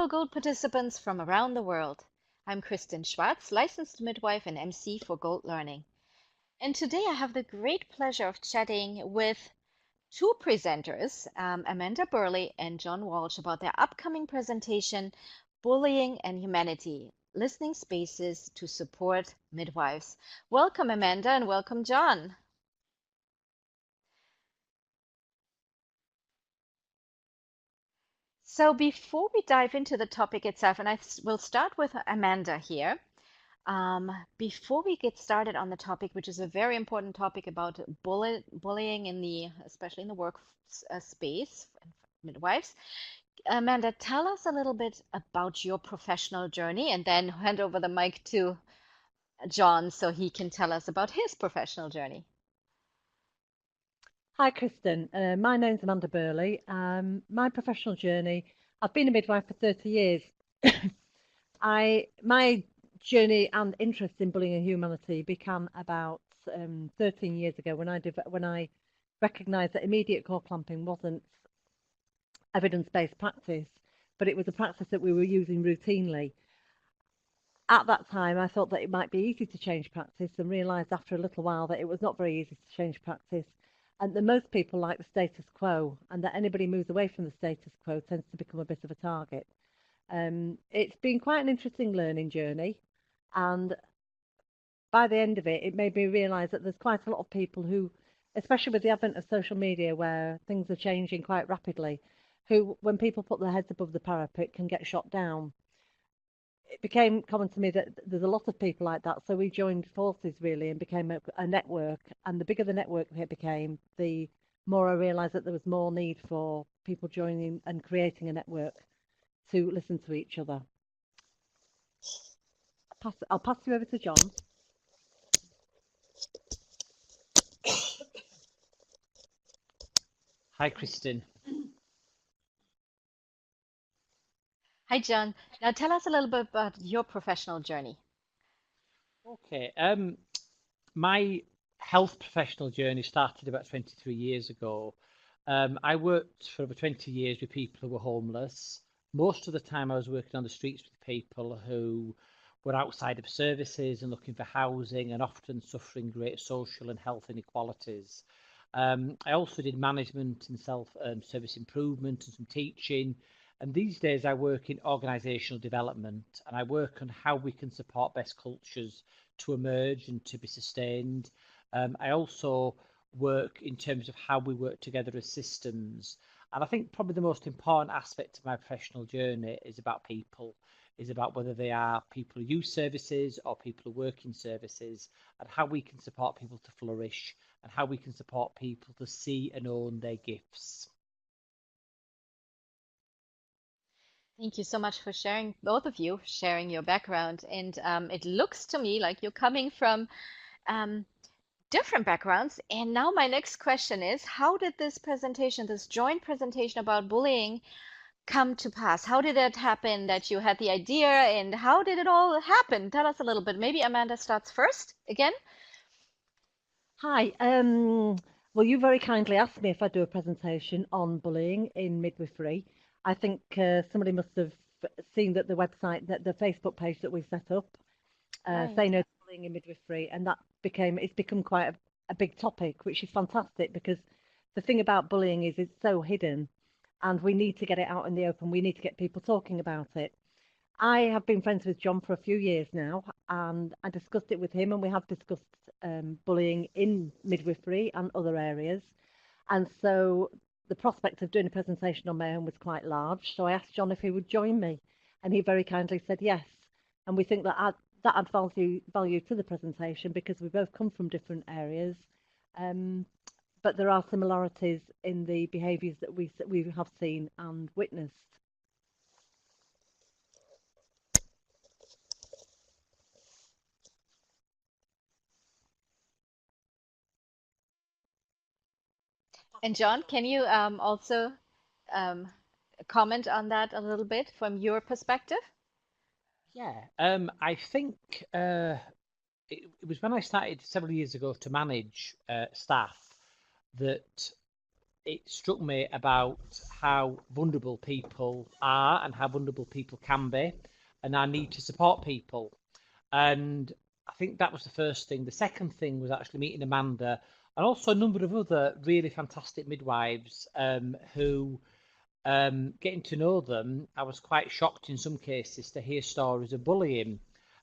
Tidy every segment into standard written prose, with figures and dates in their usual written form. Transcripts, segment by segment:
fellow Gold participants from around the world. I'm Kristin Schwartz, licensed midwife and MC for Gold Learning. And today I have the great pleasure of chatting with two presenters, Amanda Burleigh and John Walsh, about their upcoming presentation, Bullying and Humanity, Listening Spaces to Support Midwives. Welcome, Amanda, and welcome, John. So before we dive into the topic itself, and I will start with Amanda here. Before we get started on the topic, which is a very important topic about bullying especially in the work space, midwives, Amanda, tell us a little bit about your professional journey, and then hand over the mic to John so he can tell us about his professional journey. Hi, Kristin. My name's Amanda Burleigh. My professional journey, I've been a midwife for 30 years. My journey and interest in bullying and humanity began about 13 years ago when I recognised that immediate core clamping wasn't evidence-based practice, but it was a practice that we were using routinely. At that time, I thought that it might be easy to change practice and realised after a little while that it was not very easy to change practice and that most people like the status quo and that anybody moves away from the status quo tends to become a bit of a target. It's been quite an interesting learning journey, and by the end of it, it made me realise that there's quite a lot of people who, especially with the advent of social media where things are changing quite rapidly, who, when people put their heads above the parapet, can get shot down. It became common to me that there's a lot of people like that, so we joined forces really and became a network. And the bigger the network it became, the more I realised that there was more need for people joining and creating a network to listen to each other. I'll pass you over to John. Hi, Kristin. Hi, John. Now tell us a little bit about your professional journey. Okay. My health professional journey started about 23 years ago. I worked for over 20 years with people who were homeless. Most of the time I was working on the streets with people who were outside of services and looking for housing and often suffering great social and health inequalities. I also did management and self-service improvement and some teaching. And these days I work in organisational development and I work on how we can support best cultures to emerge and to be sustained. I also work in terms of how we work together as systems. And I think probably the most important aspect of my professional journey is about people, is about whether they are people who use services or people who work in services, and how we can support people to flourish and how we can support people to see and own their gifts. Thank you so much for sharing, both of you, sharing your background. And it looks to me like you're coming from different backgrounds. And now my next question is, how did this presentation, this joint presentation about bullying, come to pass? How did it happen that you had the idea, and how did it all happen? Tell us a little bit. Maybe Amanda starts first again. Hi. Well, you very kindly asked me if I do a presentation on bullying in midwifery. I think somebody must have seen that the website, that the Facebook page that we set up, Right. Say No to Bullying in Midwifery, and it's become quite a big topic, which is fantastic because the thing about bullying is it's so hidden, and we need to get it out in the open. We need to get people talking about it. I have been friends with John for a few years now, and I discussed it with him, and we have discussed bullying in midwifery and other areas. And so the prospect of doing a presentation on my own was quite large. So I asked John if he would join me, and he very kindly said yes. And we think that adds value to the presentation because we both come from different areas, but there are similarities in the behaviours that we have seen and witnessed. And John, can you also comment on that a little bit from your perspective? Yeah, I think it was when I started several years ago to manage staff that it struck me about how vulnerable people are and how vulnerable people can be, and our need to support people. And I think that was the first thing. The second thing was actually meeting Amanda and also a number of other really fantastic midwives who, getting to know them, I was quite shocked in some cases to hear stories of bullying,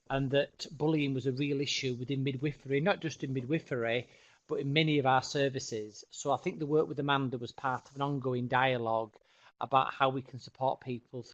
and that bullying was a real issue within midwifery, not just in midwifery, but in many of our services. So I think the work with Amanda was part of an ongoing dialogue about how we can support people